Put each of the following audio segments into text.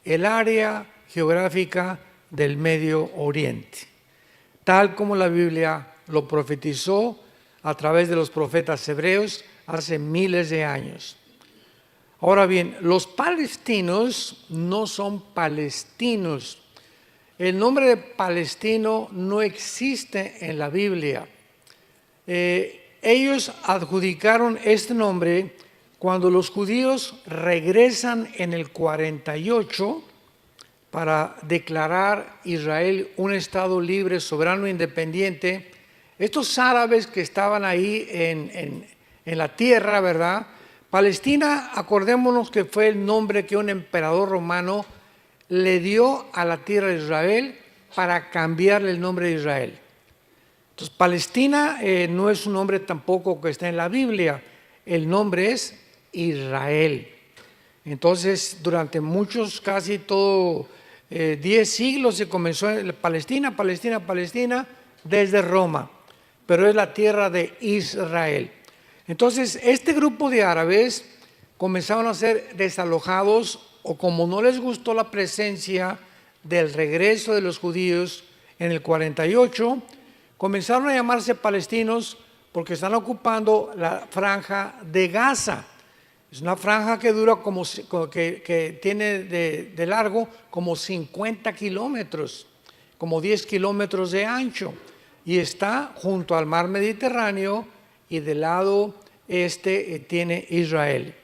el área geográfica del Medio Oriente, tal como la Biblia lo profetizó a través de los profetas hebreos hace miles de años. Ahora bien, los palestinos no son palestinos. El nombre de palestino no existe en la Biblia. Ellos adjudicaron este nombre cuando los judíos regresan en el 48 para declarar Israel un estado libre, soberano e independiente. Estos árabes que estaban ahí en la tierra, ¿verdad? Palestina, acordémonos que fue el nombre que un emperador romano le dio a la tierra de Israel para cambiarle el nombre de Israel. Entonces, Palestina no es un nombre tampoco que está en la Biblia, el nombre es Israel. Entonces, durante muchos, casi todo 10 siglos se comenzó Palestina desde Roma, pero es la tierra de Israel. Entonces, este grupo de árabes comenzaron a ser desalojados, o como no les gustó la presencia del regreso de los judíos en el 48, comenzaron a llamarse palestinos porque están ocupando la franja de Gaza. Es una franja que dura que tiene de largo como 50 kilómetros, como 10 kilómetros de ancho, y está junto al mar Mediterráneo, y del lado este tiene Israel.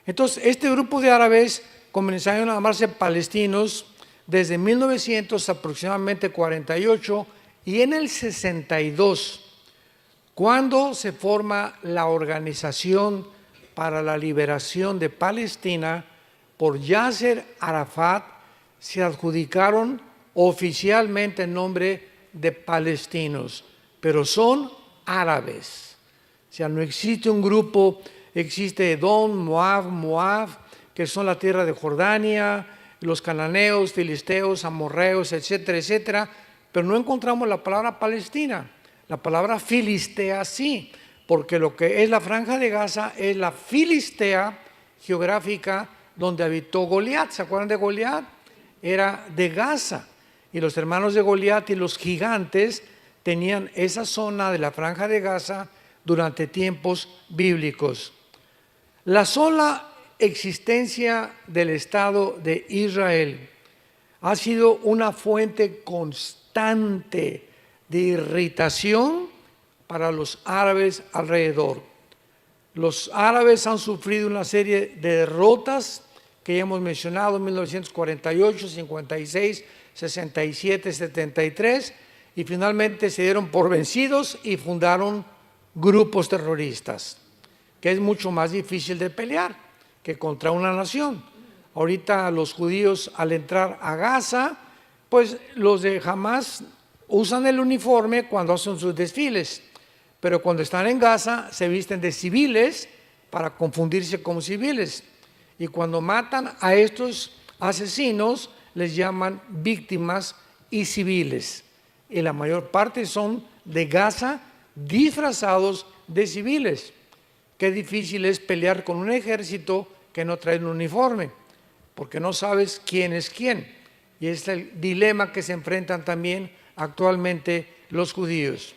Entonces, este grupo de árabes comenzaron a llamarse palestinos desde 1900, aproximadamente 48, y en el 62, cuando se forma la Organización para la Liberación de Palestina por Yasser Arafat, se adjudicaron oficialmente el nombre de palestinos, pero son árabes. O sea, no existe un grupo, existe Edom, Moab, que son la tierra de Jordania, los cananeos, filisteos, amorreos, etcétera, etcétera, pero no encontramos la palabra Palestina. La palabra Filistea sí, porque lo que es la franja de Gaza es la Filistea geográfica donde habitó Goliat. ¿Se acuerdan de Goliat? Era de Gaza, y los hermanos de Goliat y los gigantes tenían esa zona de la franja de Gaza durante tiempos bíblicos. La sola existencia del Estado de Israel ha sido una fuente constante de irritación para los árabes alrededor. Los árabes han sufrido una serie de derrotas que ya hemos mencionado: 1948, 56, 67, 73, y finalmente se dieron por vencidos y fundaron grupos terroristas, que es mucho más difícil de pelear que contra una nación. Ahorita los judíos, al entrar a Gaza, pues los de Hamas usan el uniforme cuando hacen sus desfiles, pero cuando están en Gaza se visten de civiles para confundirse como civiles, y cuando matan a estos asesinos les llaman víctimas y civiles, y la mayor parte son de Gaza disfrazados de civiles. Qué difícil es pelear con un ejército que no trae un uniforme, porque no sabes quién es quién, y es el dilema que se enfrentan también actualmente los judíos.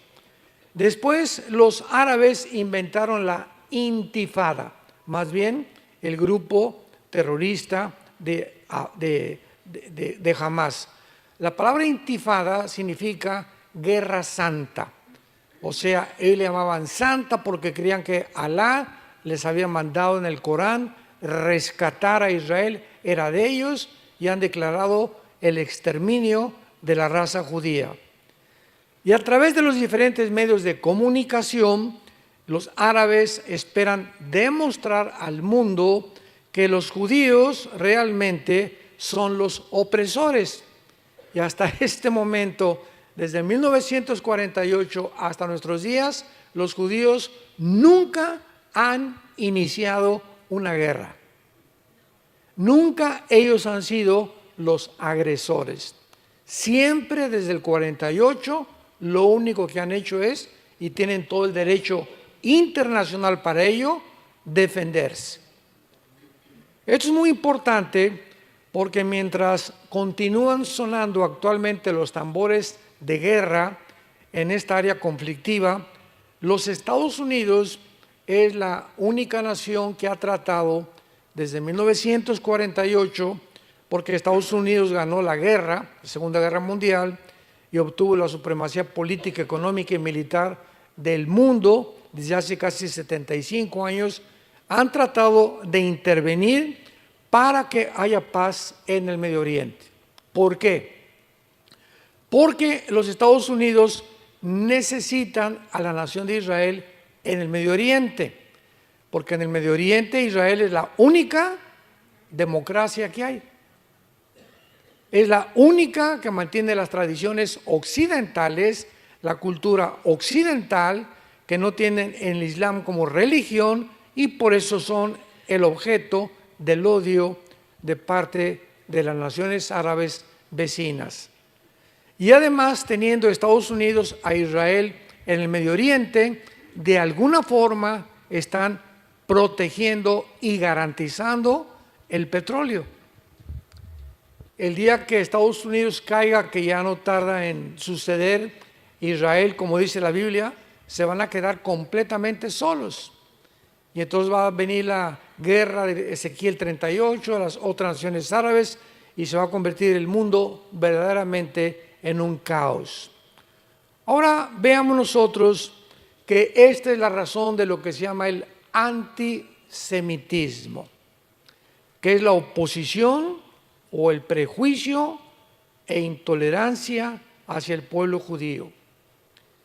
Después los árabes inventaron la intifada, más bien el grupo terrorista de Hamas. La palabra intifada significa guerra santa, o sea, ellos le llamaban santa porque creían que Alá les había mandado en el Corán rescatar a Israel, era de ellos, y han declarado el exterminio de la raza judía. Y a través de los diferentes medios de comunicación, los árabes esperan demostrar al mundo que los judíos realmente son los opresores. Y hasta este momento, desde 1948 hasta nuestros días, los judíos nunca han iniciado una guerra. Nunca ellos han sido los agresores. Siempre desde el 48 lo único que han hecho es, y tienen todo el derecho internacional para ello, defenderse. Esto es muy importante porque mientras continúan sonando actualmente los tambores de guerra en esta área conflictiva, los Estados Unidos es la única nación que ha tratado desde 1948, porque Estados Unidos ganó la guerra, la Segunda Guerra Mundial, y obtuvo la supremacía política, económica y militar del mundo desde hace casi 75 años, han tratado de intervenir para que haya paz en el Medio Oriente. ¿Por qué? Porque los Estados Unidos necesitan a la nación de Israel en el Medio Oriente, porque en el Medio Oriente Israel es la única democracia que hay. Es la única que mantiene las tradiciones occidentales, la cultura occidental, que no tienen el Islam como religión y por eso son el objeto del odio de parte de las naciones árabes vecinas. Y además, teniendo Estados Unidos a Israel en el Medio Oriente, de alguna forma están protegiendo y garantizando el petróleo. El día que Estados Unidos caiga, que ya no tarda en suceder, Israel, como dice la Biblia, se van a quedar completamente solos. Y entonces va a venir la guerra de Ezequiel 38 a las otras naciones árabes y se va a convertir el mundo verdaderamente en un caos. Ahora veamos nosotros que esta es la razón de lo que se llama el antisemitismo, que es la oposición o el prejuicio e intolerancia hacia el pueblo judío.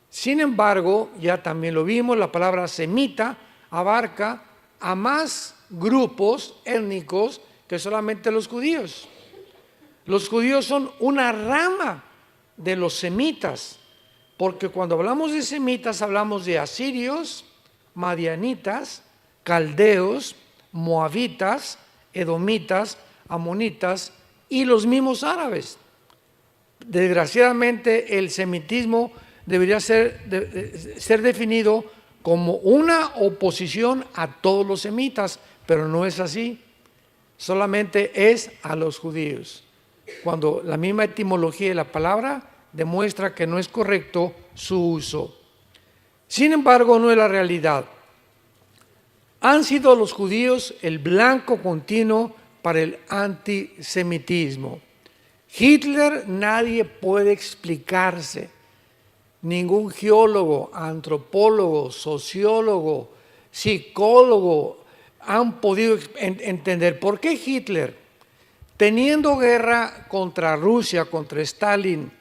Sin embargo, ya también lo vimos, la palabra semita abarca a más grupos étnicos que solamente los judíos. Los judíos son una rama de los semitas, porque cuando hablamos de semitas hablamos de asirios, madianitas, caldeos, moabitas, edomitas, amonitas y los mismos árabes. Desgraciadamente el semitismo debería ser definido como una oposición a todos los semitas, pero no es así, solamente es a los judíos, cuando la misma etimología de la palabra demuestra que no es correcto su uso. Sin embargo, no es la realidad. Han sido los judíos el blanco continuo para el antisemitismo. Hitler nadie puede explicarse, ningún geólogo, antropólogo, sociólogo, psicólogo han podido entender por qué Hitler, teniendo guerra contra Rusia, contra Stalin,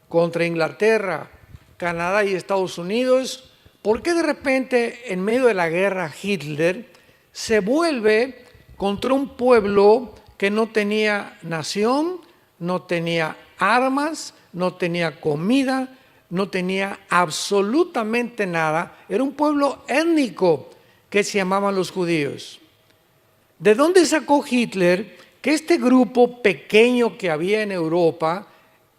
contra Inglaterra, Canadá y Estados Unidos, ¿por qué de repente en medio de la guerra Hitler se vuelve contra un pueblo que no tenía nación, no tenía armas, no tenía comida, no tenía absolutamente nada? Era un pueblo étnico que se llamaban los judíos. ¿De dónde sacó Hitler que este grupo pequeño que había en Europa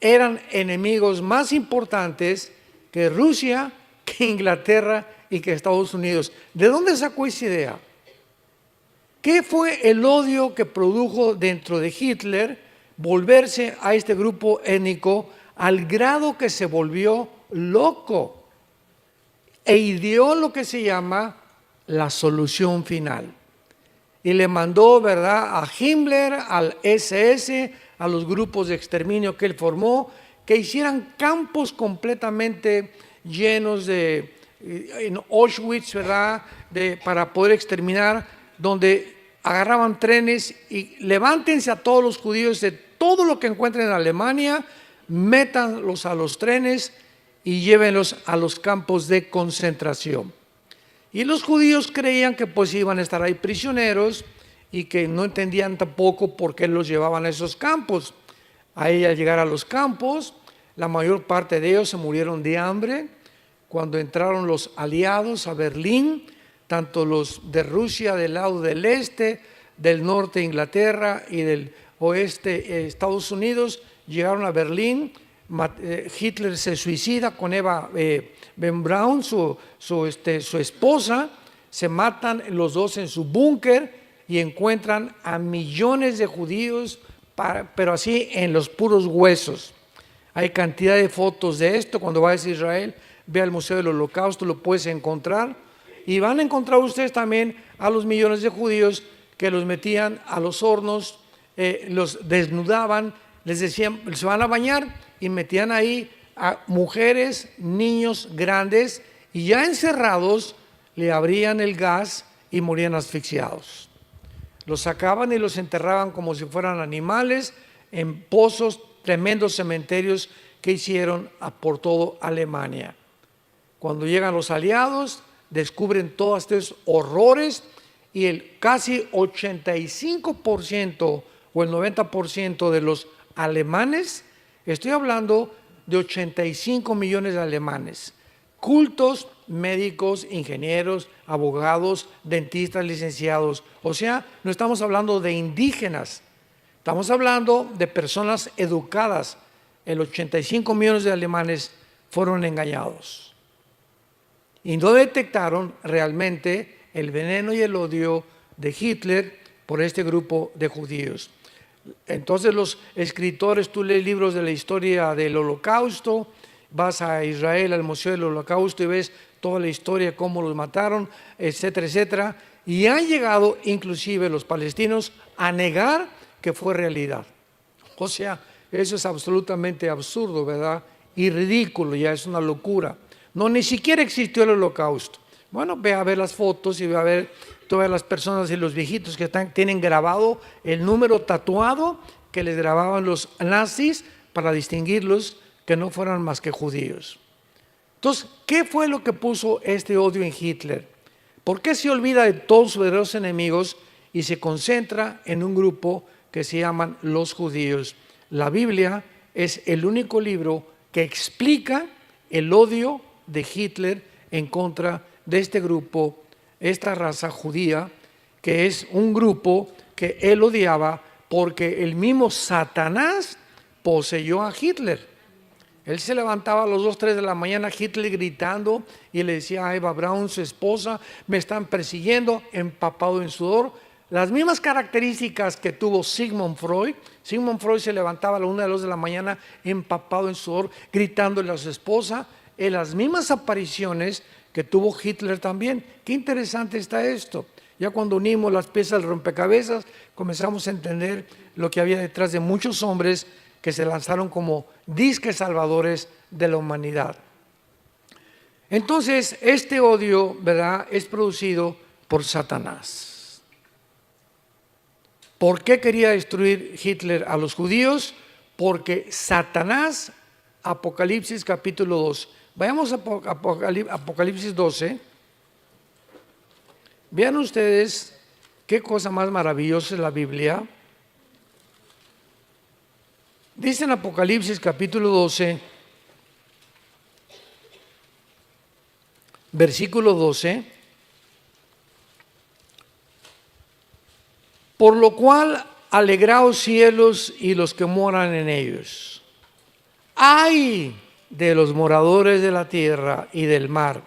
eran enemigos más importantes que Rusia, que Inglaterra y que Estados Unidos? ¿De dónde sacó esa idea? ¿Qué fue el odio que produjo dentro de Hitler volverse a este grupo étnico al grado que se volvió loco e ideó lo que se llama la solución final? Y le mandó, ¿verdad?, a Himmler, al SS, a los grupos de exterminio que él formó, que hicieran campos completamente llenos de, en Auschwitz, ¿verdad?, para poder exterminar, donde agarraban trenes y levántense a todos los judíos de todo lo que encuentren en Alemania, métanlos a los trenes y llévenlos a los campos de concentración. Y los judíos creían que pues iban a estar ahí prisioneros y que no entendían tampoco por qué los llevaban a esos campos. Ahí al llegar a los campos, la mayor parte de ellos se murieron de hambre. Cuando entraron los aliados a Berlín, tanto los de Rusia del lado del este, del norte Inglaterra y del oeste Estados Unidos, llegaron a Berlín. Hitler se suicida con Eva Ben Braun, su esposa. Se matan los dos en su búnker y encuentran a millones de judíos pero así en los puros huesos. Hay cantidad de fotos de esto. Cuando vayas a Israel, ve al Museo del Holocausto, lo puedes encontrar. Y van a encontrar ustedes también a los millones de judíos que los metían a los hornos, los desnudaban, les decían, se van a bañar y metían ahí a mujeres, niños grandes, y ya encerrados le abrían el gas y morían asfixiados. Los sacaban y los enterraban como si fueran animales en pozos, tremendos cementerios que hicieron por todo Alemania. Cuando llegan los aliados, descubren todos estos horrores y el casi 85% o el 90% de los alemanes, estoy hablando de 85 millones de alemanes, cultos, médicos, ingenieros, abogados, dentistas, licenciados. O sea, no estamos hablando de indígenas, estamos hablando de personas educadas. El 85 millones de alemanes fueron engañados y no detectaron realmente el veneno y el odio de Hitler por este grupo de judíos. Entonces los escritores, tú lees libros de la historia del Holocausto, vas a Israel al Museo del Holocausto y ves toda la historia, cómo los mataron, etcétera, etcétera, y han llegado inclusive los palestinos a negar que fue realidad. O sea, eso es absolutamente absurdo, ¿verdad? Y ridículo, ya es una locura. No, ni siquiera existió el Holocausto. Bueno, ve a ver las fotos y ve a ver todas las personas y los viejitos que tienen grabado el número tatuado que les grababan los nazis para distinguirlos que no fueran más que judíos. Entonces, ¿qué fue lo que puso este odio en Hitler? ¿Por qué se olvida de todos sus verdaderos enemigos y se concentra en un grupo que se llaman los judíos? La Biblia es el único libro que explica el odio de Hitler en contra de este grupo, esta raza judía, que es un grupo que él odiaba porque el mismo Satanás poseyó a Hitler. Él se levantaba a las 2, 3 de la mañana, Hitler gritando, y le decía a Eva Braun, su esposa, me están persiguiendo, empapado en sudor. Las mismas características que tuvo Sigmund Freud. Sigmund Freud se levantaba a las 1, 2 de la mañana, empapado en sudor, gritándole a su esposa. En las mismas apariciones que tuvo Hitler también. Qué interesante está esto. Ya cuando unimos las piezas del rompecabezas, comenzamos a entender lo que había detrás de muchos hombres que se lanzaron como disques salvadores de la humanidad. Entonces, este odio, ¿verdad?, es producido por Satanás. ¿Por qué quería destruir Hitler a los judíos? Porque Satanás, Apocalipsis capítulo 2, vayamos a Apocalipsis 12. Vean ustedes qué cosa más maravillosa es la Biblia. Dice en Apocalipsis capítulo 12, versículo 12, por lo cual alegraos cielos y los que moran en ellos. ¡Ay de los moradores de la tierra y del mar!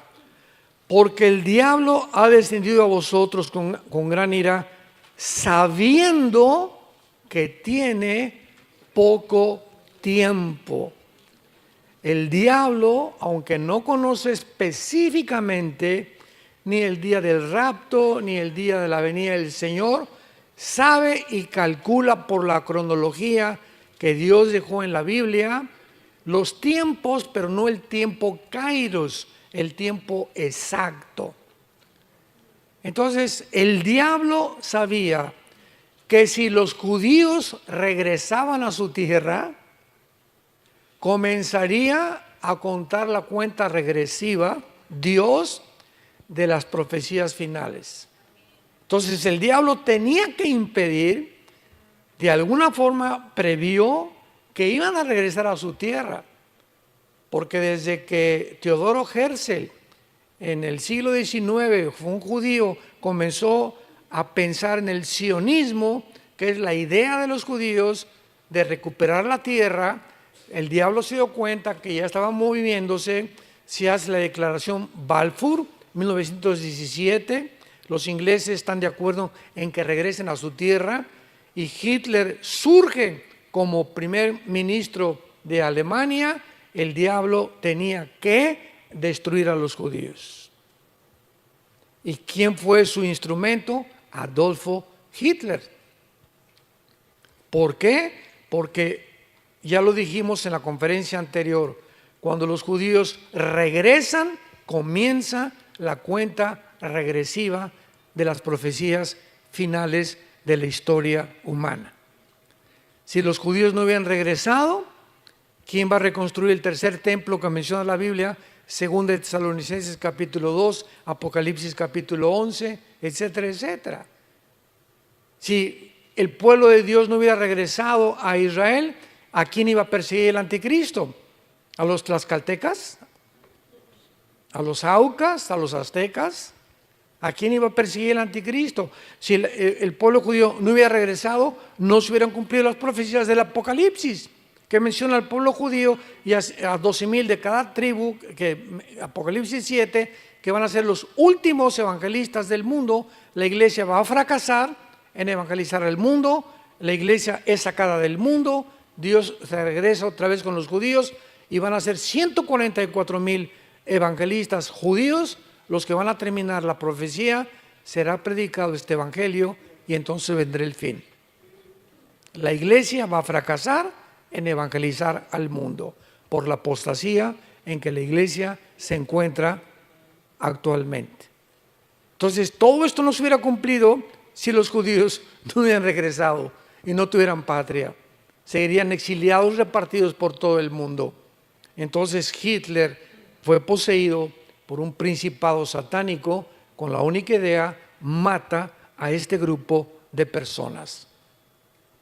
Porque el diablo ha descendido a vosotros con gran ira, sabiendo que tiene poco tiempo. El diablo, aunque no conoce específicamente ni el día del rapto, ni el día de la venida del Señor, sabe y calcula por la cronología que Dios dejó en la Biblia los tiempos, pero no el tiempo kairos, el tiempo exacto. Entonces, el diablo sabía que si los judíos regresaban a su tierra, comenzaría a contar la cuenta regresiva, Dios, de las profecías finales. Entonces el diablo tenía que impedir, de alguna forma previó que iban a regresar a su tierra, porque desde que Teodoro Herzl en el siglo XIX fue un judío, comenzó a pensar en el sionismo, que es la idea de los judíos de recuperar la tierra. El diablo se dio cuenta que ya estaba moviéndose, se hace la declaración Balfour, 1917, los ingleses están de acuerdo en que regresen a su tierra, y Hitler surge como primer ministro de Alemania, el diablo tenía que destruir a los judíos. ¿Y quién fue su instrumento? Adolfo Hitler. ¿Por qué? Porque ya lo dijimos en la conferencia anterior, cuando los judíos regresan, comienza la cuenta regresiva de las profecías finales de la historia humana. Si los judíos no hubieran regresado, ¿quién va a reconstruir el tercer templo que menciona la Biblia? Según de Tesalonicenses capítulo 2, Apocalipsis capítulo 11, etcétera, etcétera. Si el pueblo de Dios no hubiera regresado a Israel, ¿a quién iba a perseguir el anticristo? ¿A los tlaxcaltecas? ¿A los aucas? ¿A los aztecas? ¿A quién iba a perseguir el anticristo? Si el pueblo judío no hubiera regresado, no se hubieran cumplido las profecías del Apocalipsis, que menciona al pueblo judío y a 12,000 de cada tribu, que Apocalipsis 7, que van a ser los últimos evangelistas del mundo. La iglesia va a fracasar en evangelizar al mundo, la iglesia es sacada del mundo, Dios se regresa otra vez con los judíos y van a ser 144,000 evangelistas judíos los que van a terminar la profecía. Será predicado este evangelio y entonces vendrá el fin. La iglesia va a fracasar en evangelizar al mundo por la apostasía en que la iglesia se encuentra actualmente. Entonces, todo esto no se hubiera cumplido si los judíos no hubieran regresado y no tuvieran patria. Seguirían exiliados, repartidos por todo el mundo. Entonces Hitler fue poseído por un principado satánico con la única idea: mata a este grupo de personas.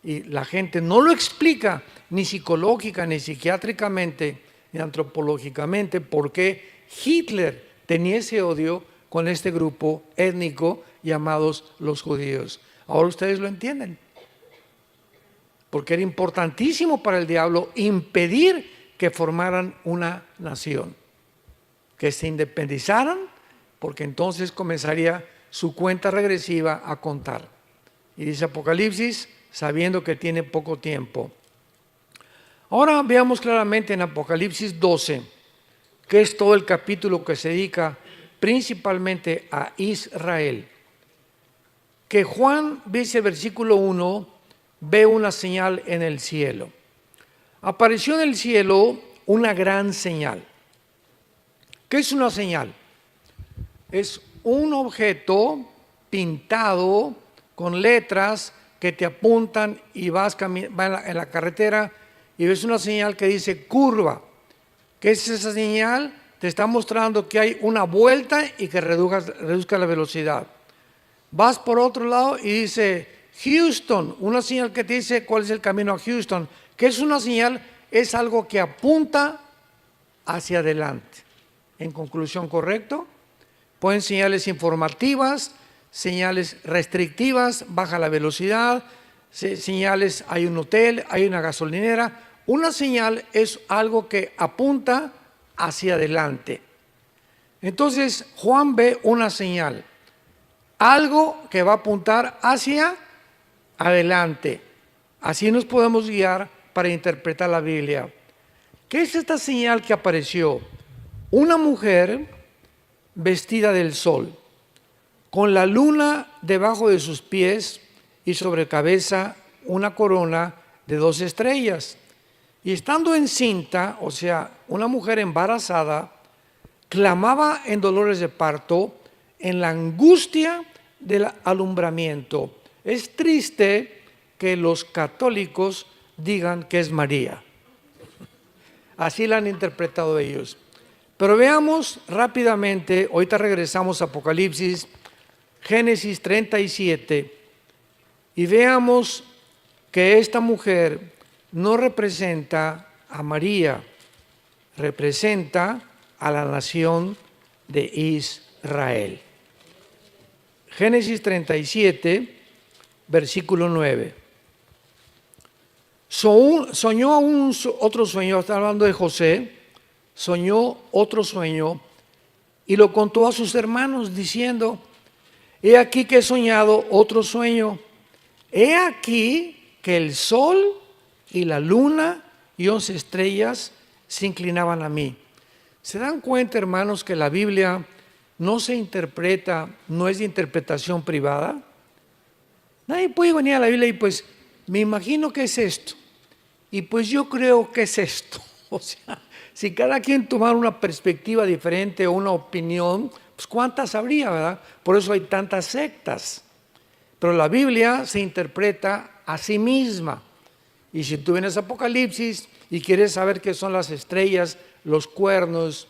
Y la gente no lo explica ni psicológica, ni psiquiátricamente, ni antropológicamente, por qué Hitler tenía ese odio con este grupo étnico llamados los judíos. Ahora ustedes lo entienden. Porque era importantísimo para el diablo impedir que formaran una nación, que se independizaran, porque entonces comenzaría su cuenta regresiva a contar. Y dice Apocalipsis, sabiendo que tiene poco tiempo. Ahora veamos claramente en Apocalipsis 12, que es todo el capítulo que se dedica principalmente a Israel. Que Juan, dice el versículo 1, ve una señal en el cielo. Apareció en el cielo una gran señal. ¿Qué es una señal? Es un objeto pintado con letras que te apuntan y vas en la carretera y ves una señal que dice curva. ¿Qué es esa señal? Te está mostrando que hay una vuelta y que reduzca la velocidad. Vas por otro lado y dice Houston, una señal que te dice cuál es el camino a Houston. ¿Qué es una señal? Es algo que apunta hacia adelante. En conclusión, ¿correcto? Pueden señales informativas, señales restrictivas, baja la velocidad, señales, hay un hotel, hay una gasolinera. Una señal es algo que apunta hacia adelante. Entonces Juan ve una señal, algo que va a apuntar hacia adelante. Así nos podemos guiar para interpretar la Biblia. ¿Qué es esta señal que apareció? Una mujer vestida del sol, con la luna debajo de sus pies y sobre cabeza una corona de 2 estrellas. Y estando encinta, o sea, una mujer embarazada, clamaba en dolores de parto, en la angustia del alumbramiento. Es triste que los católicos digan que es María. Así la han interpretado ellos. Pero veamos rápidamente, ahorita regresamos a Apocalipsis, Génesis 37, y veamos que esta mujer no representa a María, representa a la nación de Israel. Génesis 37, versículo 9. Soñó otro sueño, está hablando de José, soñó otro sueño y lo contó a sus hermanos diciendo: he aquí que he soñado otro sueño. he aquí que el sol y la luna y 11 estrellas se inclinaban a mí. ¿Se dan cuenta, hermanos, que la Biblia no se interpreta, no es de interpretación privada? Nadie puede venir a la Biblia y pues, me imagino que es esto. Y pues yo creo que es esto. O sea, si cada quien tomara una perspectiva diferente o una opinión, pues cuántas habría, ¿verdad? Por eso hay tantas sectas. Pero la Biblia se interpreta a sí misma. Y si tú vienes a Apocalipsis y quieres saber qué son las estrellas, los cuernos,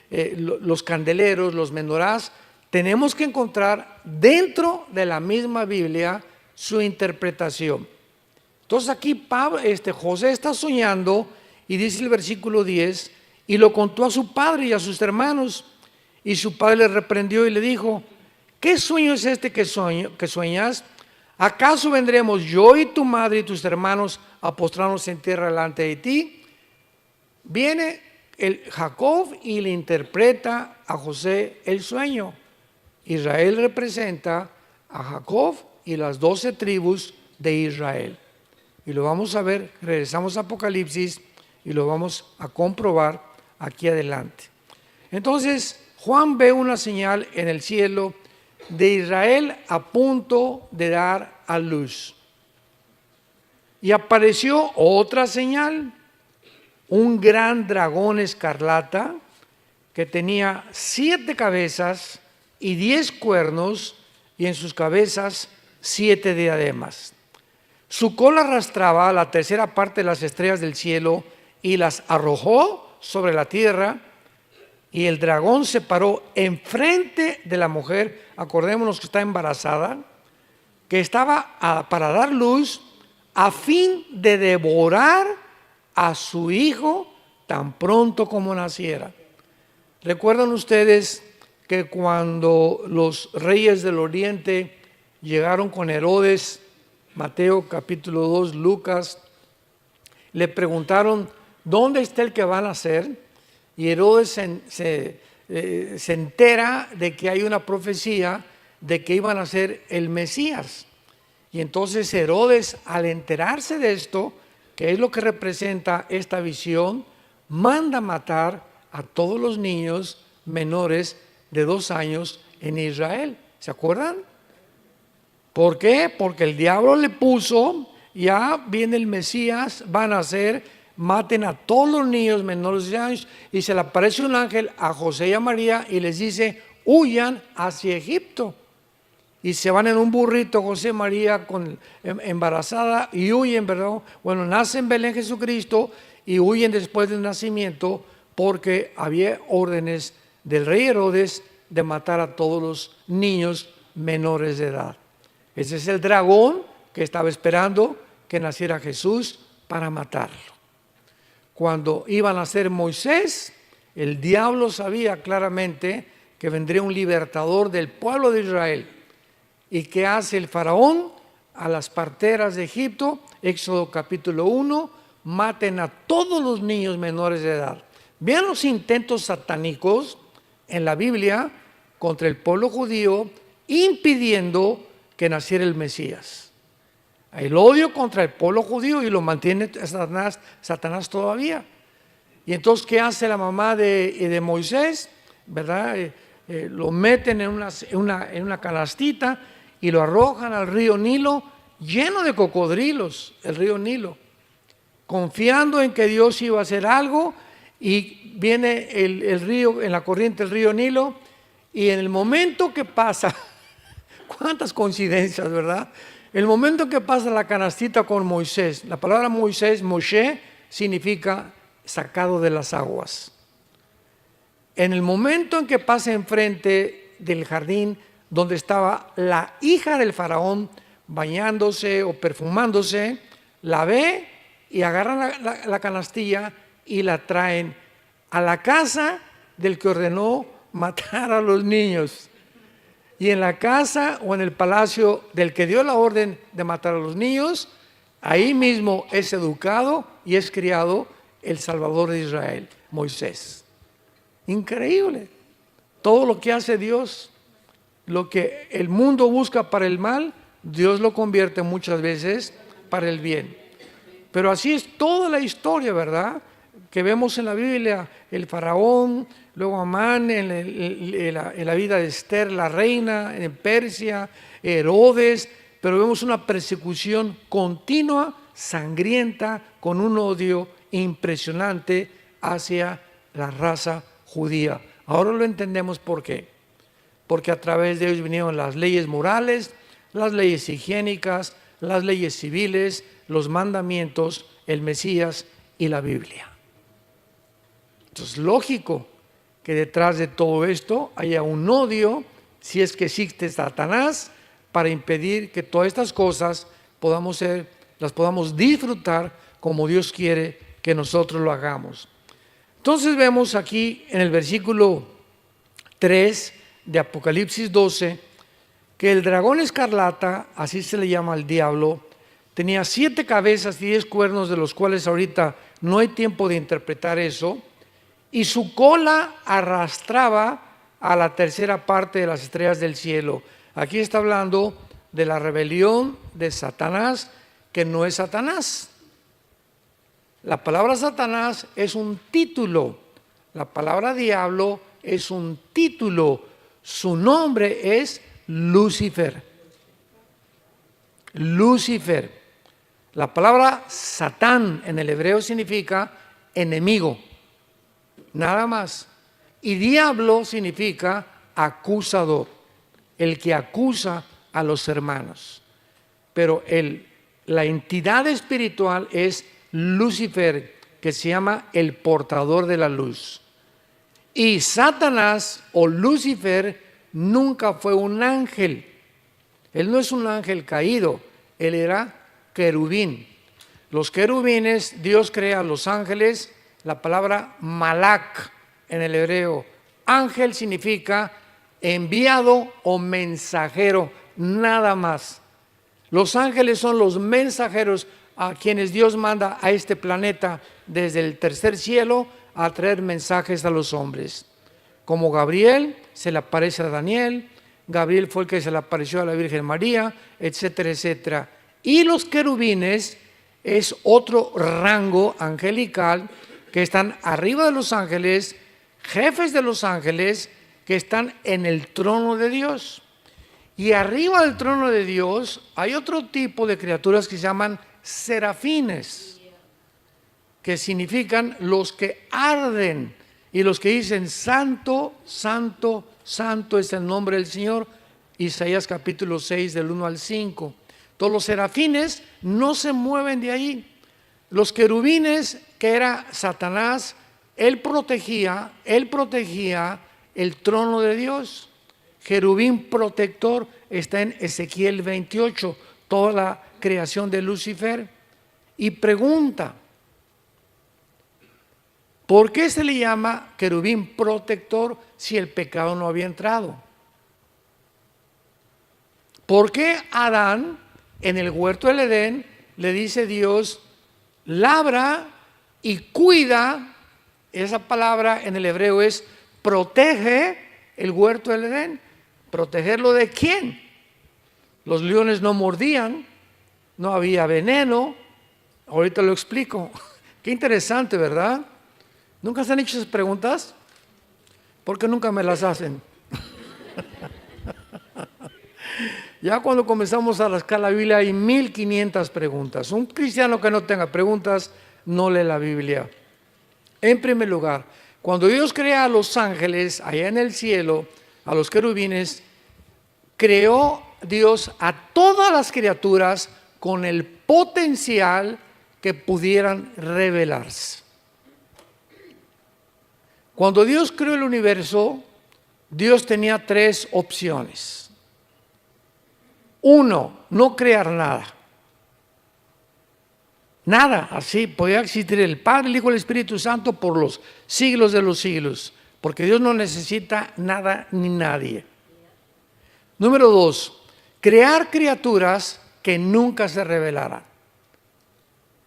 los candeleros, los menorás, tenemos que encontrar dentro de la misma Biblia su interpretación. Entonces aquí José está soñando y dice el versículo 10, y lo contó a su padre y a sus hermanos, y su padre le reprendió y le dijo, ¿qué sueño es este que sueñas? ¿Acaso vendremos yo y tu madre y tus hermanos a postrarnos en tierra delante de ti? Viene Jacob y le interpreta a José el sueño. Israel representa a Jacob y las 12 tribus de Israel. Y lo vamos a ver, regresamos a Apocalipsis y lo vamos a comprobar aquí adelante. Entonces, Juan ve una señal en el cielo de Israel a punto de dar a luz. Y apareció otra señal, un gran dragón escarlata que tenía 7 cabezas y 10 cuernos y en sus cabezas 7 diademas. Su cola arrastraba la tercera parte de las estrellas del cielo y las arrojó sobre la tierra, y el dragón se paró enfrente de la mujer, acordémonos que está embarazada, que estaba para dar luz, a fin de devorar a su hijo tan pronto como naciera. ¿Recuerdan ustedes que cuando los reyes del oriente llegaron con Herodes, Mateo capítulo 2, Lucas, le preguntaron, ¿dónde está el que va a nacer? Y Herodes se entera de que hay una profecía de que iban a ser el Mesías. Y entonces Herodes, al enterarse de esto, que es lo que representa esta visión, manda matar a todos los niños menores de 2 años en Israel. ¿Se acuerdan? ¿Por qué? Porque el diablo le puso, ya viene el Mesías, van a nacer, maten a todos los niños menores de 2 años, y se le aparece un ángel a José y a María y les dice, huyan hacia Egipto. Y se van en un burrito José y María embarazada y huyen, ¿verdad? Bueno, nace en Belén Jesucristo y huyen después del nacimiento porque había órdenes del rey Herodes de matar a todos los niños menores de edad. Ese es el dragón que estaba esperando que naciera Jesús para matarlo. Cuando iba a nacer Moisés, el diablo sabía claramente que vendría un libertador del pueblo de Israel. ¿Y qué hace el faraón? A las parteras de Egipto, Éxodo capítulo 1, maten a todos los niños menores de edad. Vean los intentos satánicos en la Biblia contra el pueblo judío, impidiendo que naciera el Mesías. El odio contra el pueblo judío y lo mantiene Satanás todavía. Y entonces, ¿qué hace la mamá de Moisés? ¿Verdad? Lo meten en una canastita y lo arrojan al río Nilo, lleno de cocodrilos, el río Nilo, confiando en que Dios iba a hacer algo. Y viene el río, en la corriente del río Nilo, y en el momento que pasa, cuántas coincidencias, ¿verdad? El momento que pasa la canastita con Moisés, la palabra Moisés, Moshe, significa sacado de las aguas. En el momento en que pasa enfrente del jardín donde estaba la hija del faraón bañándose o perfumándose, la ve y agarran la canastilla y la traen a la casa del que ordenó matar a los niños. Y en la casa o en el palacio del que dio la orden de matar a los niños, ahí mismo es educado y es criado el Salvador de Israel, Moisés. Increíble. Todo lo que hace Dios, lo que el mundo busca para el mal, Dios lo convierte muchas veces para el bien. Pero así es toda la historia, ¿verdad? Que vemos en la Biblia, el faraón, luego Amán, en la vida de Esther, la reina, en Persia, Herodes, pero vemos una persecución continua, sangrienta, con un odio impresionante hacia la raza judía. Ahora lo entendemos por qué. Porque a través de ellos vinieron las leyes morales, las leyes higiénicas, las leyes civiles, los mandamientos, el Mesías y la Biblia. Entonces, lógico que detrás de todo esto haya un odio, si es que existe Satanás, para impedir que todas estas cosas las podamos disfrutar como Dios quiere que nosotros lo hagamos. Entonces vemos aquí en el versículo 3 de Apocalipsis 12, que el dragón escarlata, así se le llama al diablo, tenía 7 cabezas y 10 cuernos, de los cuales ahorita no hay tiempo de interpretar eso, y su cola arrastraba a la tercera parte de las estrellas del cielo. Aquí está hablando de la rebelión de Satanás, que no es Satanás. La palabra Satanás es un título, la palabra diablo es un título, su nombre es Lucifer. Lucifer. La palabra Satán en el hebreo significa enemigo, nada más. Y diablo significa acusador, el que acusa a los hermanos. Pero la entidad espiritual es Lucifer, que se llama el portador de la luz. Y Satanás o Lucifer nunca fue un ángel. Él no es un ángel caído, él era querubín. Los querubines, Dios crea a los ángeles, la palabra malak en el hebreo. Ángel significa enviado o mensajero, nada más. Los ángeles son los mensajeros a quienes Dios manda a este planeta desde el tercer cielo a traer mensajes a los hombres. Como Gabriel se le aparece a Daniel, Gabriel fue el que se le apareció a la Virgen María, etcétera, etcétera. Y los querubines es otro rango angelical que están arriba de los ángeles, jefes de los ángeles que están en el trono de Dios. Y arriba del trono de Dios hay otro tipo de criaturas que se llaman serafines, que significan los que arden y los que dicen santo, santo, santo es el nombre del Señor. Isaías capítulo 6 del 1 al 5. Todos los serafines no se mueven de ahí. Los querubines, que era Satanás, él protegía el trono de Dios. Querubín protector está en Ezequiel 28, toda la creación de Lucifer. Y pregunta, ¿por qué se le llama querubín protector si el pecado no había entrado? ¿Por qué Adán en el huerto del Edén le dice Dios, labra y cuida? Esa palabra en el hebreo es protege el huerto del Edén. ¿Protegerlo de quién? Los leones no mordían, no había veneno. Ahorita lo explico. Qué interesante, ¿verdad? ¿Nunca se han hecho esas preguntas? ¿Por qué nunca me las hacen? Ya cuando comenzamos a rascar la Biblia hay 1500 preguntas. Un cristiano que no tenga preguntas no lee la Biblia. En primer lugar, cuando Dios crea a los ángeles allá en el cielo, a los querubines, creó Dios a todas las criaturas con el potencial que pudieran revelarse. Cuando Dios creó el universo, Dios tenía 3 opciones. 1, no crear nada. Nada, así podía existir el Padre, el Hijo y el Espíritu Santo por los siglos de los siglos, porque Dios no necesita nada ni nadie. Número 2, crear criaturas que nunca se revelaran,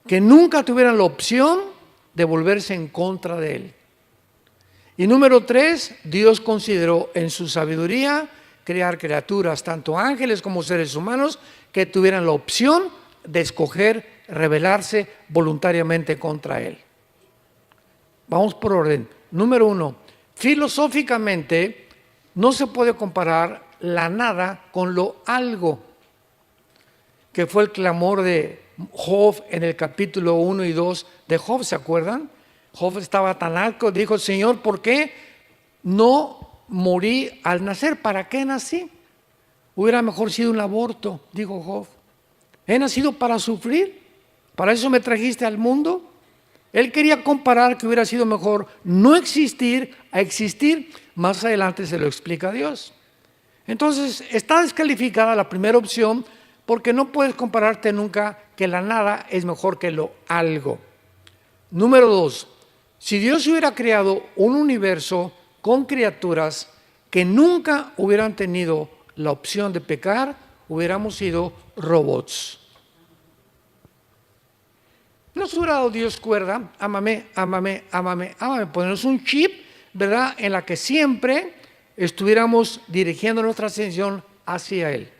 que nunca tuvieran la opción de volverse en contra de Él. Y número 3, Dios consideró en su sabiduría crear criaturas, tanto ángeles como seres humanos, que tuvieran la opción de escoger rebelarse voluntariamente contra Él. Vamos por orden. Número 1, filosóficamente no se puede comparar la nada con lo algo, que fue el clamor de Job en el capítulo 1 y 2 de Job, ¿se acuerdan? Job estaba tan alto, dijo: Señor, ¿por qué no morí al nacer? ¿Para qué nací? Hubiera mejor sido un aborto, dijo Job. He nacido para sufrir, para eso me trajiste al mundo. Él quería comparar que hubiera sido mejor no existir a existir. Más adelante se lo explica Dios. Entonces está descalificada la primera opción, porque no puedes compararte nunca que la nada es mejor que lo algo. Número 2, si Dios hubiera creado un universo con criaturas que nunca hubieran tenido la opción de pecar, hubiéramos sido robots. Nos hubiera dado Dios cuerda: ámame, ámame, ámame, ámame. Ponernos un chip, ¿verdad?, en la que siempre estuviéramos dirigiendo nuestra atención hacia Él.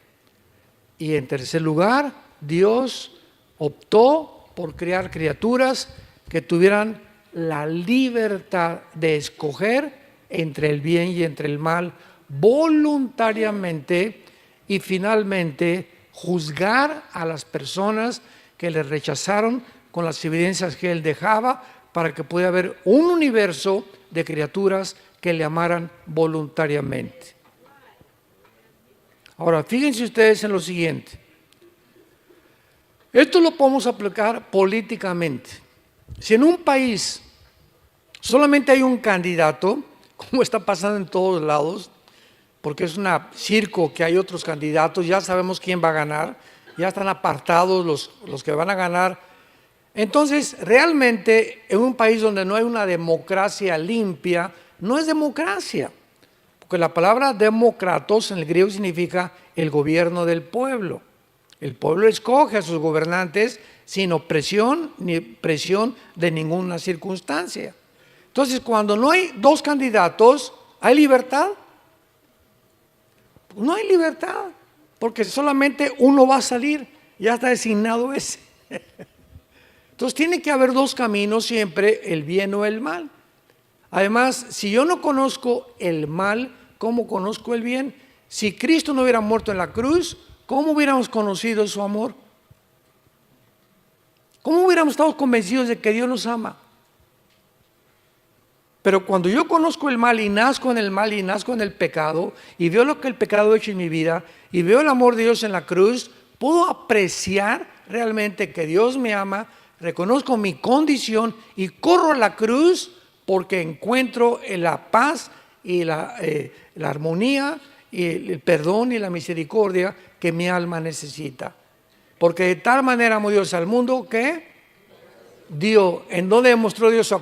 Y en tercer lugar, Dios optó por crear criaturas que tuvieran la libertad de escoger entre el bien y entre el mal voluntariamente, y finalmente juzgar a las personas que le rechazaron con las evidencias que Él dejaba, para que pudiera haber un universo de criaturas que le amaran voluntariamente. Ahora, fíjense ustedes en lo siguiente. Esto lo podemos aplicar políticamente. Si en un país solamente hay un candidato, como está pasando en todos lados, porque es un circo que hay otros candidatos, ya sabemos quién va a ganar, ya están apartados los que van a ganar. Entonces, realmente, en un país donde no hay una democracia limpia, no es democracia. Porque la palabra demócratos en el griego significa el gobierno del pueblo. El pueblo escoge a sus gobernantes sin opresión ni presión de ninguna circunstancia. Entonces, cuando no hay dos candidatos, ¿hay libertad? No hay libertad, porque solamente uno va a salir, ya está designado ese. Entonces tiene que haber dos caminos siempre, el bien o el mal. Además, si yo no conozco el mal, ¿cómo conozco el bien? Si Cristo no hubiera muerto en la cruz, ¿cómo hubiéramos conocido su amor? ¿Cómo hubiéramos estado convencidos de que Dios nos ama? Pero cuando yo conozco el mal y nazco en el mal y nazco en el pecado, y veo lo que el pecado ha hecho en mi vida, y veo el amor de Dios en la cruz, puedo apreciar realmente que Dios me ama, reconozco mi condición y corro a la cruz, porque encuentro la paz y la armonía y el perdón y la misericordia que mi alma necesita. Porque de tal manera amó Dios al mundo que dio. ¿En dónde demostró Dios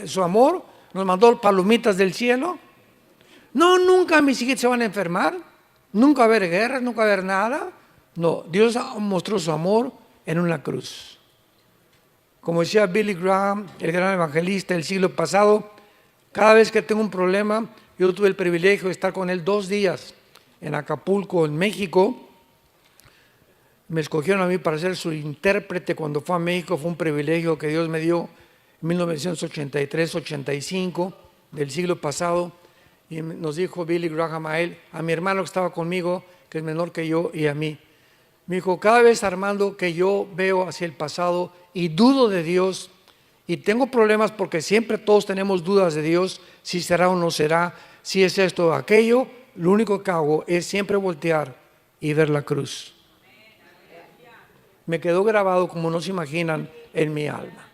su amor? Nos mandó palomitas del cielo. No, nunca mis hijos se van a enfermar, nunca va a haber guerras, nunca va a haber nada. No, Dios mostró su amor en una cruz. Como decía Billy Graham, el gran evangelista del siglo pasado, cada vez que tengo un problema, yo tuve el privilegio de estar con él 2 días en Acapulco, en México. Me escogieron a mí para ser su intérprete cuando fue a México. Fue un privilegio que Dios me dio en 1983-85 del siglo pasado. Y nos dijo Billy Graham a él, a mi hermano que estaba conmigo, que es menor que yo, y a mí. Me dijo: cada vez, Armando, que yo veo hacia el pasado y dudo de Dios, y tengo problemas porque siempre todos tenemos dudas de Dios, si será o no será, si es esto o aquello, lo único que hago es siempre voltear y ver la cruz. Me quedó grabado, como no se imaginan, en mi alma.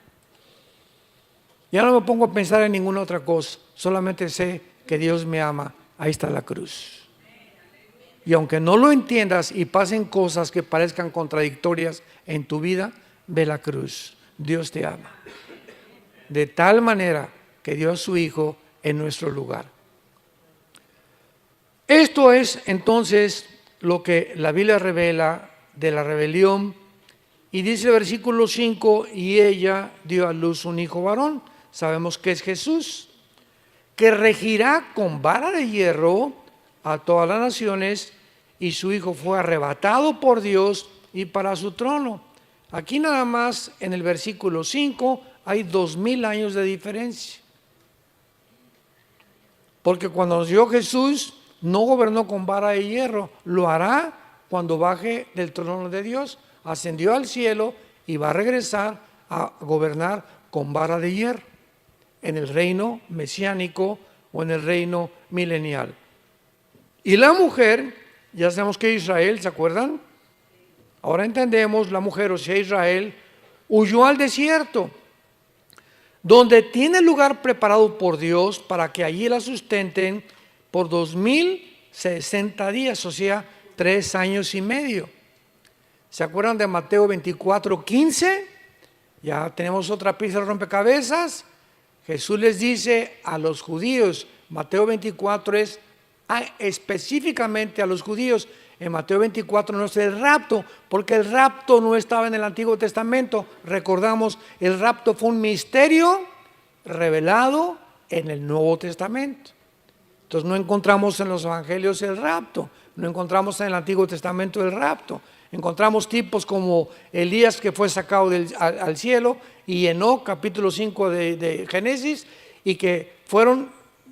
Ya no me pongo a pensar en ninguna otra cosa, solamente sé que Dios me ama. Ahí está la cruz. Y aunque no lo entiendas y pasen cosas que parezcan contradictorias en tu vida, ve la cruz. Dios te ama. De tal manera que dio a su Hijo en nuestro lugar. Esto es entonces lo que la Biblia revela de la rebelión. Y dice el versículo 5: y ella dio a luz un hijo varón. Sabemos que es Jesús, que regirá con vara de hierro a todas las naciones, y su hijo fue arrebatado por Dios y para su trono. Aquí nada más en el versículo 5 hay 2000 años de diferencia. Porque cuando nació Jesús no gobernó con vara de hierro, lo hará cuando baje del trono de Dios. Ascendió al cielo y va a regresar a gobernar con vara de hierro en el reino mesiánico o en el reino milenial. Y la mujer, ya sabemos que Israel, ¿se acuerdan? Ahora entendemos, la mujer, o sea Israel, huyó al desierto, donde tiene lugar preparado por Dios para que allí la sustenten por 2060 días, o sea, 3 años y medio. ¿Se acuerdan de Mateo 24:15? Ya tenemos otra pieza de rompecabezas. Jesús les dice a los judíos, Mateo 24 es específicamente a los judíos. En Mateo 24 no es el rapto, porque el rapto no estaba en el Antiguo Testamento. Recordamos, el rapto fue un misterio revelado en el Nuevo Testamento. Entonces no encontramos en los evangelios el rapto, no encontramos en el Antiguo Testamento el rapto. Encontramos tipos como Elías, que fue sacado al cielo, y Enoc, capítulo 5 de Génesis, y que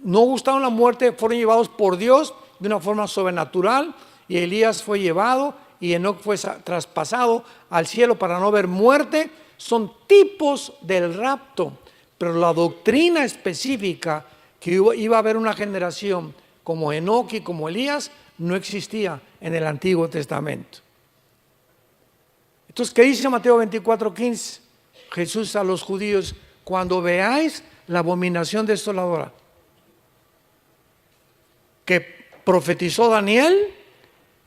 no gustaron la muerte, fueron llevados por Dios de una forma sobrenatural, y Elías fue llevado y Enoc fue traspasado al cielo para no ver muerte. Son tipos del rapto, pero la doctrina específica que iba a haber una generación como Enoc y como Elías no existía en el Antiguo Testamento. Entonces, ¿qué dice Mateo 24:15? Jesús a los judíos: cuando veáis la abominación desoladora que profetizó Daniel,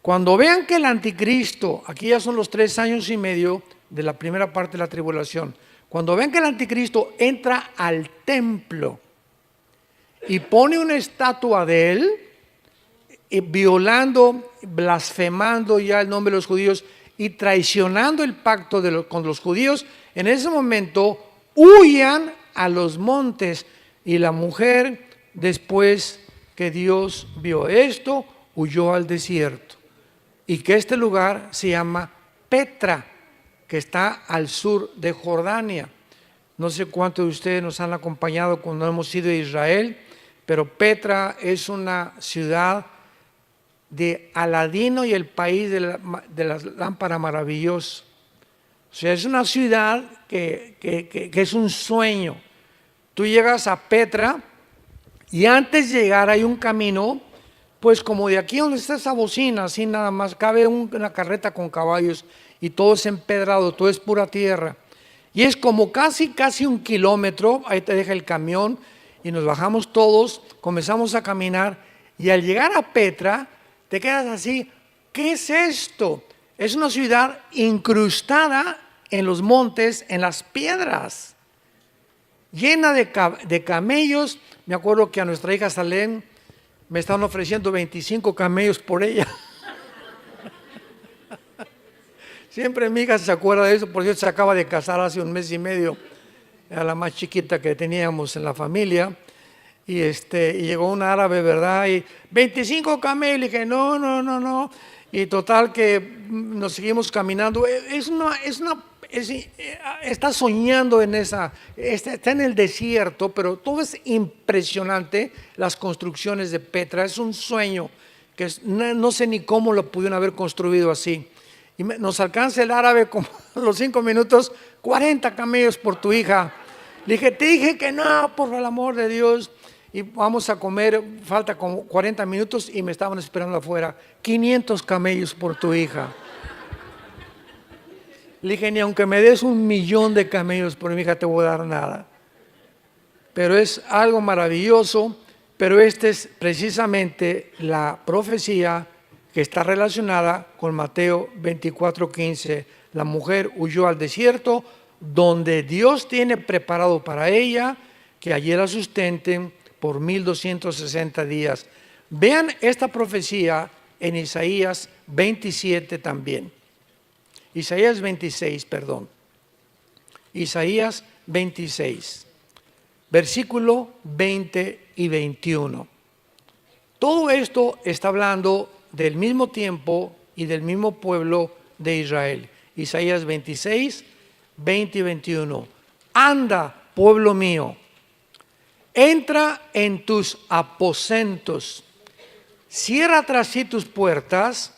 cuando vean que el anticristo, aquí ya son los 3 años y medio de la primera parte de la tribulación, cuando vean que el anticristo entra al templo y pone una estatua de él, violando, blasfemando ya el nombre de los judíos y traicionando el pacto con los judíos, en ese momento huyan a los montes. Y la mujer, después que Dios vio esto, huyó al desierto. Y que este lugar se llama Petra, que está al sur de Jordania. No sé cuántos de ustedes nos han acompañado cuando hemos ido a Israel, pero Petra es una ciudad de Aladino y el país de la lámpara maravillosa. O sea, es una ciudad que es un sueño. Tú llegas a Petra y antes de llegar hay un camino, pues como de aquí donde está esa bocina, así nada más, cabe una carreta con caballos y todo es empedrado, todo es pura tierra. Y es como casi 1 kilómetro, ahí te deja el camión y nos bajamos todos, comenzamos a caminar y al llegar a Petra, te quedas así, ¿qué es esto? Es una ciudad incrustada en los montes, en las piedras, llena de camellos. Me acuerdo que a nuestra hija Salem me estaban ofreciendo 25 camellos por ella. Siempre mi hija se acuerda de eso, por cierto, se acaba de casar hace 1 mes y medio, era la más chiquita que teníamos en la familia. Y llegó un árabe, ¿verdad? Y 25 camellos, y dije, no. Y total que nos seguimos caminando. Está soñando en está en el desierto, pero todo es impresionante, las construcciones de Petra. Es un sueño, que no sé ni cómo lo pudieron haber construido así. Y nos alcanza el árabe como a los 5 minutos, 40 camellos por tu hija. Le dije, te dije que no, por el amor de Dios. Y vamos a comer, falta como 40 minutos y me estaban esperando afuera. 500 camellos por tu hija. Le dije, ni aunque me des 1.000.000 de camellos por mi hija te voy a dar nada. Pero es algo maravilloso, pero esta es precisamente la profecía que está relacionada con Mateo 24:15. La mujer huyó al desierto, donde Dios tiene preparado para ella que allí la sustenten por 1260 días. Vean esta profecía en Isaías 27 también. Isaías 26, perdón. Isaías 26, versículo 20 y 21. Todo esto está hablando del mismo tiempo y del mismo pueblo de Israel. Isaías 26, 20 y 21. Anda, pueblo mío, entra en tus aposentos, cierra tras sí tus puertas,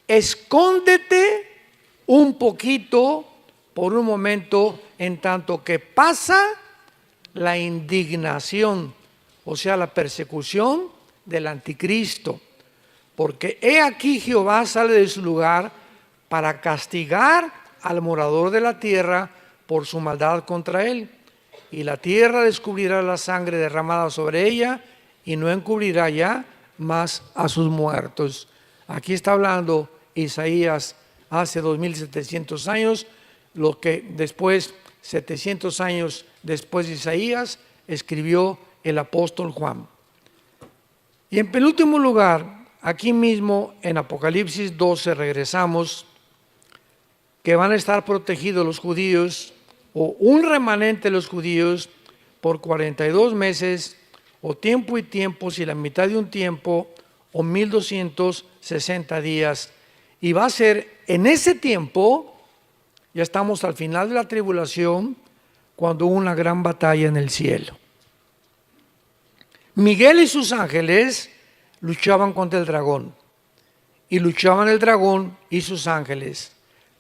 escóndete un poquito por un momento en tanto que pasa la indignación, o sea, la persecución del anticristo. Porque he aquí Jehová sale de su lugar para castigar al morador de la tierra por su maldad contra él. Y la tierra descubrirá la sangre derramada sobre ella y no encubrirá ya más a sus muertos. Aquí está hablando Isaías hace 2700 años, lo que después, 700 años después de Isaías, escribió el apóstol Juan. Y en penúltimo lugar, aquí mismo en Apocalipsis 12 regresamos, que van a estar protegidos los judíos, o un remanente de los judíos, por 42 meses, o tiempo y tiempo, si la mitad de un tiempo, o 1260 días. Y va a ser en ese tiempo, ya estamos al final de la tribulación, cuando hubo una gran batalla en el cielo. Miguel y sus ángeles luchaban contra el dragón, y luchaban el dragón y sus ángeles,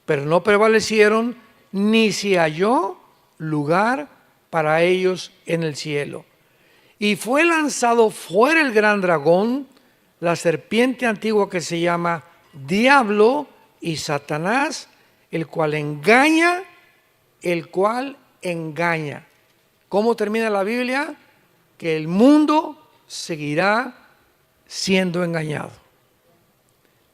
pero no prevalecieron, ni se halló lugar para ellos en el cielo. Y fue lanzado fuera el gran dragón, la serpiente antigua que se llama Diablo y Satanás, el cual engaña. ¿Cómo termina la Biblia? Que el mundo seguirá siendo engañado,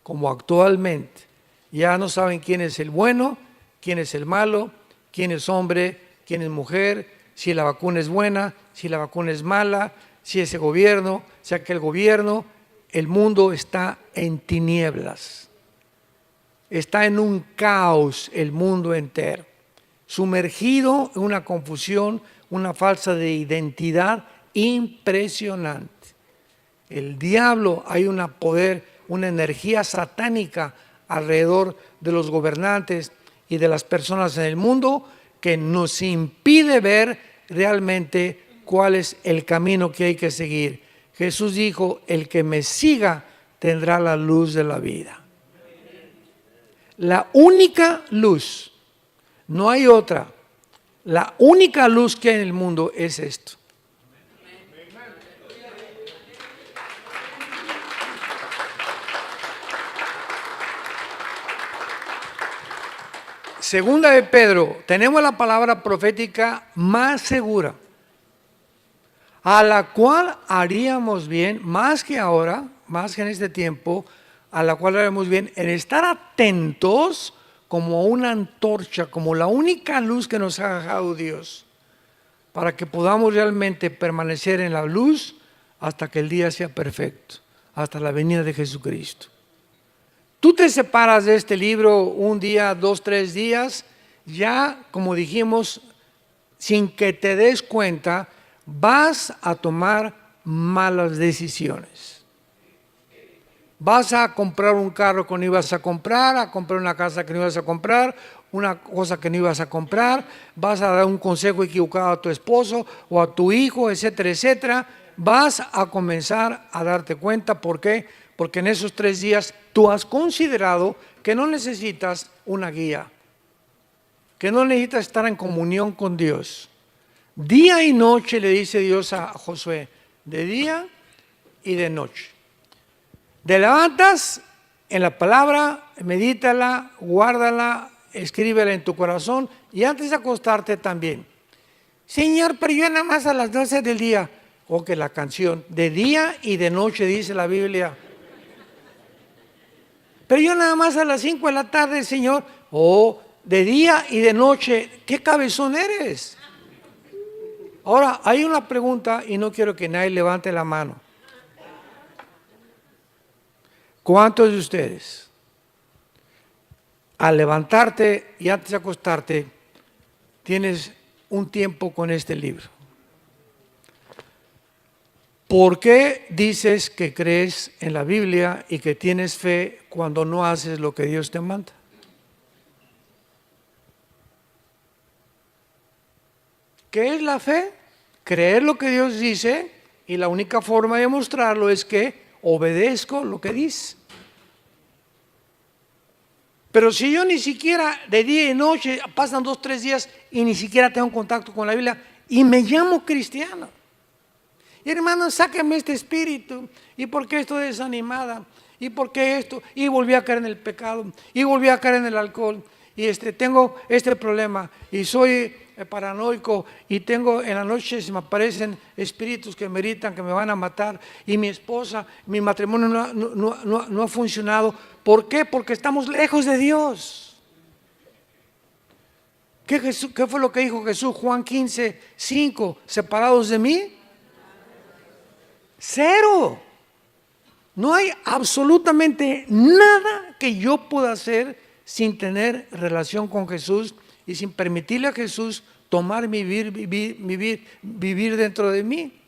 como actualmente. Ya no saben quién es el bueno, quién es el malo, quién es hombre, quién es mujer, si la vacuna es buena, si la vacuna es mala, si ese gobierno, si aquel gobierno. El mundo está en tinieblas, está en un caos el mundo entero, sumergido en una confusión, una falsa de identidad impresionante. El diablo, hay un poder, una energía satánica alrededor de los gobernantes y de las personas en el mundo que nos impide ver realmente cuál es el camino que hay que seguir. Jesús dijo, el que me siga tendrá la luz de la vida. La única luz, no hay otra. La única luz que hay en el mundo es esto. Segunda de Pedro, tenemos la palabra profética más segura, a la cual haríamos bien, más que ahora, más que en este tiempo, a la cual haríamos bien en estar atentos como una antorcha, como la única luz que nos ha dejado Dios, para que podamos realmente permanecer en la luz hasta que el día sea perfecto, hasta la venida de Jesucristo. Tú te separas de este libro un día, 2, 3 días, ya como dijimos, sin que te des cuenta, vas a tomar malas decisiones. Vas a comprar un carro que no ibas a comprar una casa que no ibas a comprar, una cosa que no ibas a comprar, vas a dar un consejo equivocado a tu esposo o a tu hijo, etcétera, etcétera. Vas a comenzar a darte cuenta. ¿Por qué? Porque en esos 3 días tú has considerado que no necesitas una guía, que no necesitas estar en comunión con Dios. Día y noche le dice Dios a Josué, de día y de noche. Te levantas en la palabra, medítala, guárdala, escríbela en tu corazón y antes de acostarte también. Señor, pero yo nada más a las 12 del día. O que la canción, de día y de noche dice la Biblia. Pero yo nada más a las 5 de la tarde, Señor. Oh, de día y de noche, ¿qué cabezón eres? Ahora, hay una pregunta y no quiero que nadie levante la mano. ¿Cuántos de ustedes, al levantarte y antes de acostarte, tienes un tiempo con este libro? ¿por qué dices que crees en la Biblia y que tienes fe cuando no haces lo que Dios te manda? ¿Qué es la fe? Creer lo que Dios dice, y la única forma de mostrarlo es que obedezco lo que dice. Pero si yo ni siquiera de día y noche, pasan 2, 3 días y ni siquiera tengo contacto con la Biblia y me llamo cristiano. Y hermano, sáqueme este espíritu. ¿Y por qué estoy desanimada? ¿Y por qué esto? Y volví a caer en el pecado. Y volví a caer en el alcohol. Y tengo este problema. Y soy paranoico. Y tengo en la noche se me aparecen espíritus que me gritan que me van a matar. Y mi esposa, mi matrimonio no ha funcionado. ¿Por qué? Porque estamos lejos de Dios. ¿Qué fue lo que dijo Jesús? Juan 15:5. ¿Separados de mí? Cero. No hay absolutamente nada que yo pueda hacer sin tener relación con Jesús y sin permitirle a Jesús tomar vivir dentro de mí.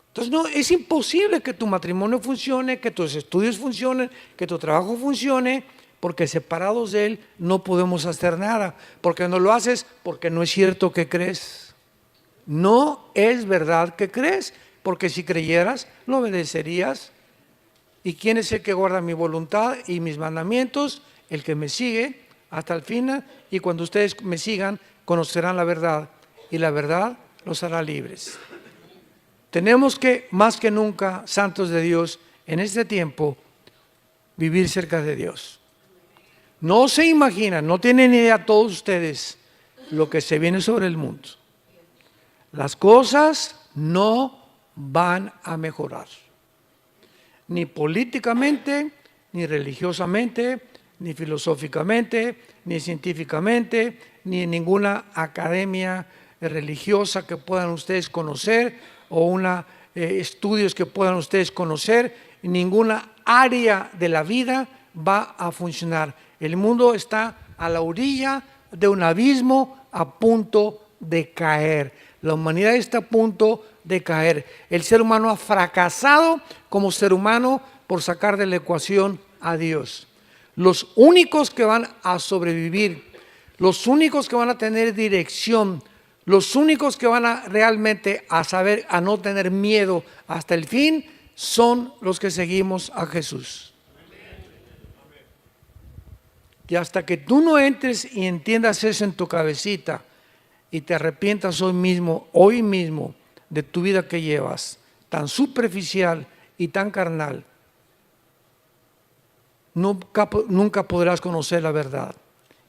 Entonces no, es imposible que tu matrimonio funcione, que tus estudios funcionen, que tu trabajo funcione, porque separados de Él no podemos hacer nada. Porque no lo haces, porque no es cierto que crees. No es verdad que crees. Porque si creyeras, lo obedecerías. ¿Y quién es el que guarda mi voluntad y mis mandamientos? El que me sigue hasta el final. Y cuando ustedes me sigan, conocerán la verdad. Y la verdad los hará libres. Tenemos que, más que nunca, santos de Dios, en este tiempo, vivir cerca de Dios. No se imaginan, no tienen idea todos ustedes lo que se viene sobre el mundo. Las cosas no van a mejorar, ni políticamente, ni religiosamente, ni filosóficamente, ni científicamente, ni en ninguna academia religiosa que puedan ustedes conocer o estudios que puedan ustedes conocer. Ninguna área de la vida va a funcionar. El mundo está a la orilla de un abismo a punto de caer. La humanidad está a punto de caer. El ser humano ha fracasado como ser humano por sacar de la ecuación a Dios. Los únicos que van a sobrevivir, los únicos que van a tener dirección, los únicos que van a realmente a saber, a no tener miedo hasta el fin, son los que seguimos a Jesús. Y hasta que tú no entres y entiendas eso en tu cabecita y te arrepientas hoy mismo de tu vida que llevas, tan superficial y tan carnal, nunca podrás conocer la verdad.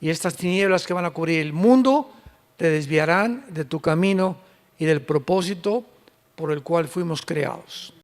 Y estas tinieblas que van a cubrir el mundo te desviarán de tu camino y del propósito por el cual fuimos creados.